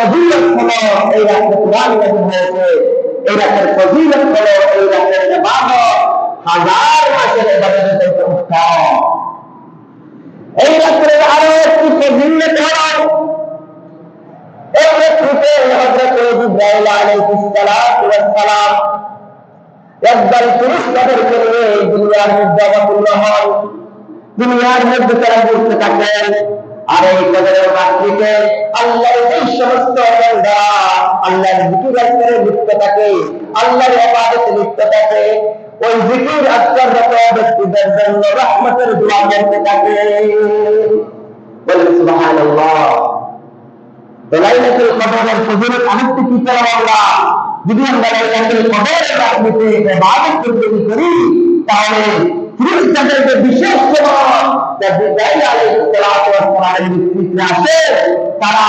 ফজিলত হলো এই রাতে কুরআন নাযিল হয়েছে, এই রাতের ফজিলত হলো এই রাতের ইবাদত হাজার মাসের ইবাদতের থেকে উত্তম। এই রাতের আরো একটি ফজিলত হলো এই রাত্রিতে হযরত জিবরাইল আলাইহিস সালাম একদল পুরুষ তাদেরকে নিয়ে দুনিয়ার মধ্যে অবতীর্ণ হন, দুনিয়ার মধ্যে তারা ঘুরতে থাকেন। আর এই কদরের রাত্রিতে আল্লাহর এই সমস্ত বান্দা আল্লাহর জিকির আজকারে লিপ্ত থাকে, আল্লাহর ইবাদতে লিপ্ত থাকে, ওই জিকির আজকাররত ব্যক্তিদের জন্য রহমতের দোয়া করতে থাকে। বলেন সুবহানাল্লাহ। লাইলাতুল কদরের ফজিলত আরেকটি কি করব আমরা? যদি আমরা লাইলাতুল কদরের রাত্রিতে ইবাদত করতে করি তাহলে ফেরেশতাদের যে বিশেষ সময় যা জিবরাইল আলাইহিস সালাতু ওয়াস সালামের নেতৃত্বে আসে তারা